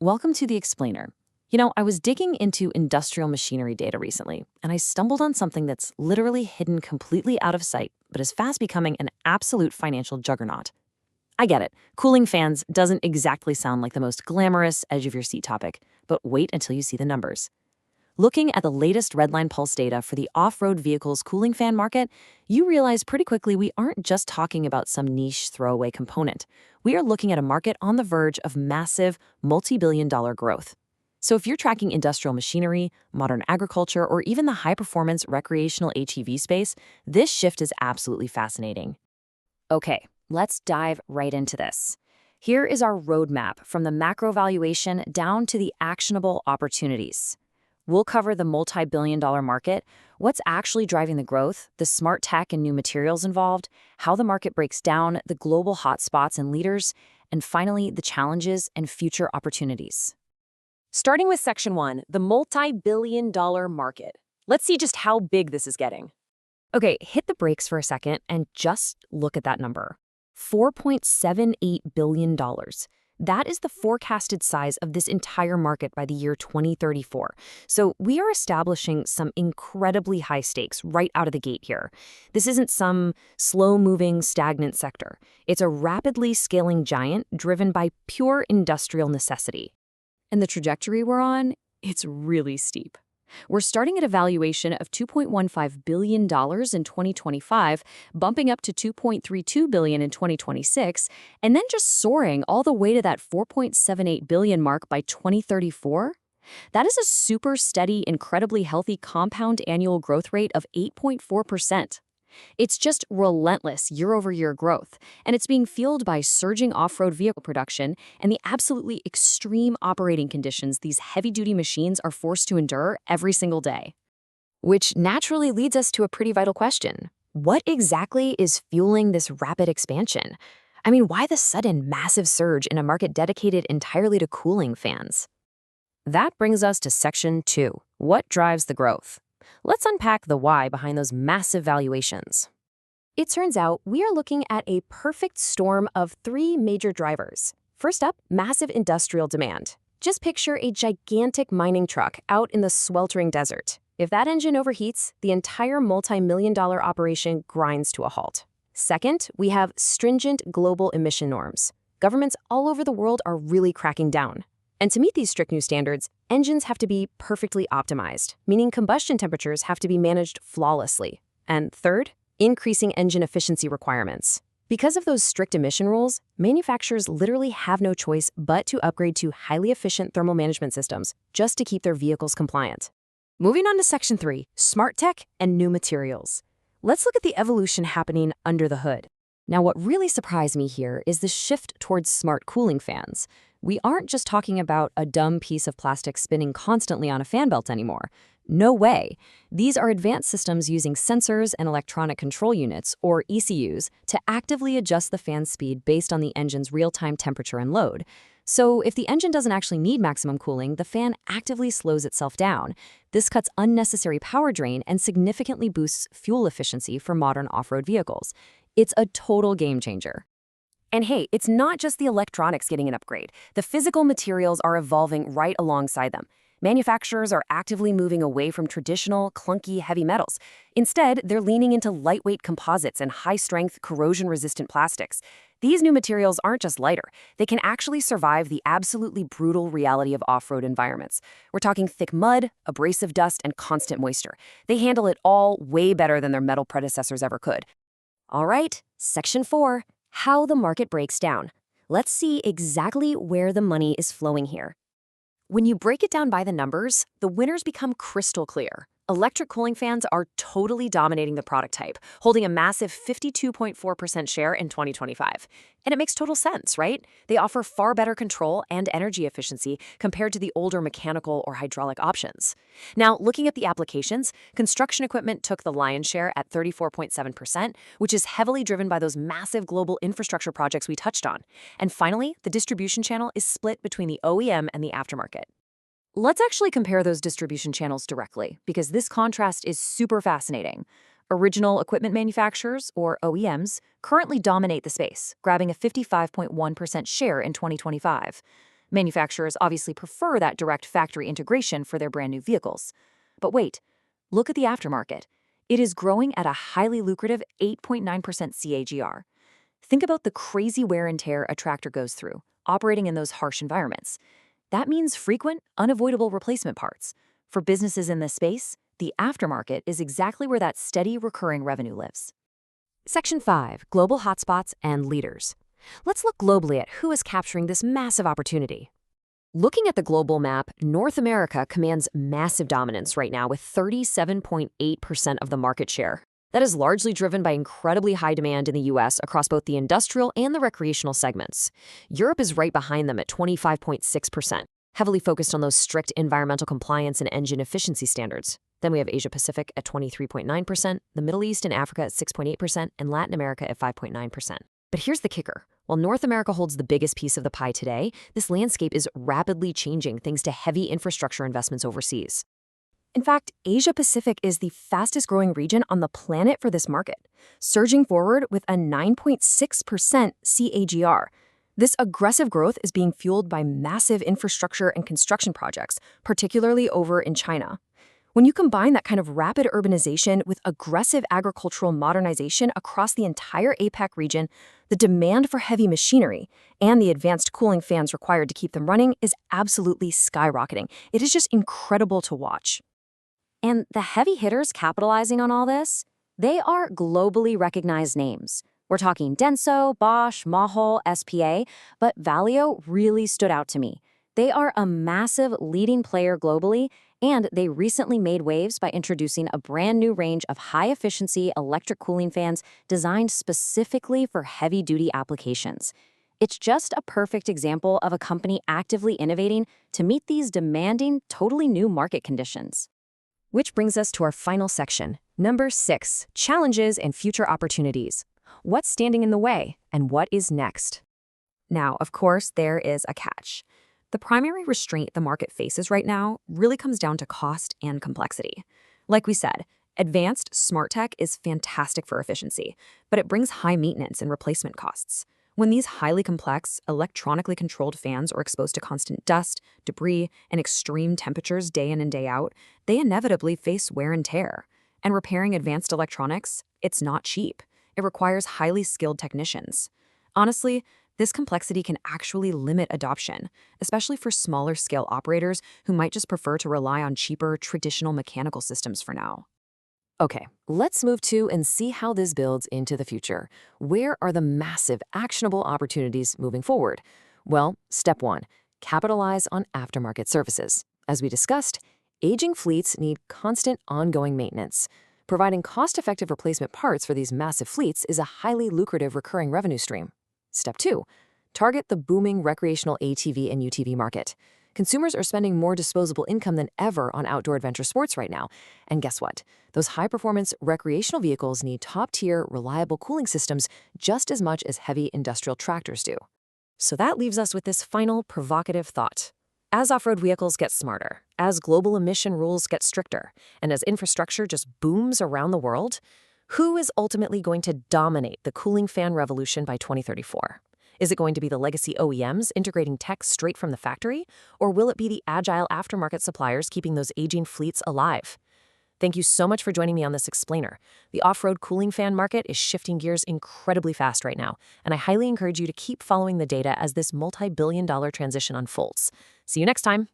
Welcome to the Explainer. I was digging into industrial machinery data recently, and I stumbled on something that's literally hidden completely out of sight, but is fast becoming an absolute financial juggernaut. I get it. Cooling fans doesn't exactly sound like the most glamorous edge of your seat topic, but wait until you see the numbers. Looking at the latest Redline Pulse data for the off-road vehicles cooling fan market, you realize pretty quickly we aren't just talking about some niche throwaway component. We are looking at a market on the verge of massive, multi-billion-dollar growth. So if you're tracking industrial machinery, modern agriculture, or even the high-performance recreational HEV space, this shift is absolutely fascinating. Okay, let's dive right into this. Here is our roadmap from the macro valuation down to the actionable opportunities. We'll cover the multi-billion-dollar market, what's actually driving the growth, the smart tech and new materials involved, how the market breaks down, the global hotspots and leaders, and finally, the challenges and future opportunities. Starting with Section 1, the multi-billion-dollar market. Let's see just how big this is getting. Okay, hit the brakes for a second and just look at that number. $4.78 billion. That is the forecasted size of this entire market by the year 2034. So we are establishing some incredibly high stakes right out of the gate here. This isn't some slow-moving, stagnant sector. It's a rapidly scaling giant driven by pure industrial necessity. And the trajectory we're on, it's really steep. We're starting at a valuation of $2.15 billion in 2025, bumping up to $2.32 billion in 2026, and then just soaring all the way to that $4.78 billion mark by 2034? That is a super steady, incredibly healthy compound annual growth rate of 8.4%. It's just relentless year-over-year growth, and it's being fueled by surging off-road vehicle production and the absolutely extreme operating conditions these heavy-duty machines are forced to endure every single day. Which naturally leads us to a pretty vital question. What exactly is fueling this rapid expansion? I mean, why the sudden massive surge in a market dedicated entirely to cooling fans? That brings us to Section 2. What drives the growth? Let's unpack the why behind those massive valuations. It turns out we are looking at a perfect storm of three major drivers. First up, massive industrial demand. Just picture a gigantic mining truck out in the sweltering desert. If that engine overheats, the entire multi-million-dollar operation grinds to a halt. Second, we have stringent global emission norms. Governments all over the world are really cracking down. And to meet these strict new standards, engines have to be perfectly optimized, meaning combustion temperatures have to be managed flawlessly. And third, increasing engine efficiency requirements. Because of those strict emission rules, manufacturers literally have no choice but to upgrade to highly efficient thermal management systems just to keep their vehicles compliant. Moving on to Section 3, smart tech and new materials. Let's look at the evolution happening under the hood. Now, what really surprised me here is the shift towards smart cooling fans. We aren't just talking about a dumb piece of plastic spinning constantly on a fan belt anymore. No way. These are advanced systems using sensors and electronic control units, or ECUs, to actively adjust the fan's speed based on the engine's real-time temperature and load. So if the engine doesn't actually need maximum cooling, the fan actively slows itself down. This cuts unnecessary power drain and significantly boosts fuel efficiency for modern off-road vehicles. It's a total game changer. And hey, it's not just the electronics getting an upgrade. The physical materials are evolving right alongside them. Manufacturers are actively moving away from traditional, clunky, heavy metals. Instead, they're leaning into lightweight composites and high-strength, corrosion-resistant plastics. These new materials aren't just lighter. They can actually survive the absolutely brutal reality of off-road environments. We're talking thick mud, abrasive dust, and constant moisture. They handle it all way better than their metal predecessors ever could. All right, Section 4. How the market breaks down. Let's see exactly where the money is flowing here. When you break it down by the numbers, the winners become crystal clear. Electric cooling fans are totally dominating the product type, holding a massive 52.4% share in 2025. And it makes total sense, right? They offer far better control and energy efficiency compared to the older mechanical or hydraulic options. Now, looking at the applications, construction equipment took the lion's share at 34.7%, which is heavily driven by those massive global infrastructure projects we touched on. And finally, the distribution channel is split between the OEM and the aftermarket. Let's actually compare those distribution channels directly, because this contrast is super fascinating. Original equipment manufacturers, or OEMs, currently dominate the space, grabbing a 55.1% share in 2025. Manufacturers obviously prefer that direct factory integration for their brand new vehicles. But wait, look at the aftermarket. It is growing at a highly lucrative 8.9% CAGR. Think about the crazy wear and tear a tractor goes through, operating in those harsh environments. That means frequent, unavoidable replacement parts. For businesses in this space, the aftermarket is exactly where that steady, recurring revenue lives. Section 5, Global Hotspots and Leaders. Let's look globally at who is capturing this massive opportunity. Looking at the global map, North America commands massive dominance right now with 37.8% of the market share. That is largely driven by incredibly high demand in the US across both the industrial and the recreational segments. Europe is right behind them at 25.6%, heavily focused on those strict environmental compliance and engine efficiency standards. Then we have Asia Pacific at 23.9%, the Middle East and Africa at 6.8%, and Latin America at 5.9%. But here's the kicker. While North America holds the biggest piece of the pie today, this landscape is rapidly changing thanks to heavy infrastructure investments overseas. In fact, Asia Pacific is the fastest growing region on the planet for this market, surging forward with a 9.6% CAGR. This aggressive growth is being fueled by massive infrastructure and construction projects, particularly over in China. When you combine that kind of rapid urbanization with aggressive agricultural modernization across the entire APAC region, the demand for heavy machinery and the advanced cooling fans required to keep them running is absolutely skyrocketing. It is just incredible to watch. And the heavy hitters capitalizing on all this, they are globally recognized names. We're talking Denso, Bosch, Mahol, SPA, but Valeo really stood out to me. They are a massive leading player globally, and they recently made waves by introducing a brand new range of high-efficiency electric cooling fans designed specifically for heavy-duty applications. It's just a perfect example of a company actively innovating to meet these demanding, totally new market conditions. Which brings us to our final section, number 6, Challenges and Future Opportunities. What's standing in the way, and what is next? Now, of course, there is a catch. The primary restraint the market faces right now really comes down to cost and complexity. Like we said, advanced smart tech is fantastic for efficiency, but it brings high maintenance and replacement costs. When these highly complex, electronically controlled fans are exposed to constant dust, debris, and extreme temperatures day in and day out, they inevitably face wear and tear. And repairing advanced electronics, it's not cheap. It requires highly skilled technicians. Honestly, this complexity can actually limit adoption, especially for smaller scale operators who might just prefer to rely on cheaper, traditional mechanical systems for now. Okay, let's move to and see how this builds into the future. Where are the massive, actionable opportunities moving forward? Well, step 1, capitalize on aftermarket services. As we discussed, aging fleets need constant, ongoing maintenance. Providing cost-effective replacement parts for these massive fleets is a highly lucrative recurring revenue stream. Step 2, target the booming recreational ATV and UTV market. Consumers are spending more disposable income than ever on outdoor adventure sports right now. And guess what? Those high-performance recreational vehicles need top-tier, reliable cooling systems just as much as heavy industrial tractors do. So that leaves us with this final provocative thought. As off-road vehicles get smarter, as global emission rules get stricter, and as infrastructure just booms around the world, who is ultimately going to dominate the cooling fan revolution by 2034? Is it going to be the legacy OEMs integrating tech straight from the factory, or will it be the agile aftermarket suppliers keeping those aging fleets alive? Thank you so much for joining me on this explainer. The off-road cooling fan market is shifting gears incredibly fast right now, and I highly encourage you to keep following the data as this multi-billion-dollar transition unfolds. See you next time.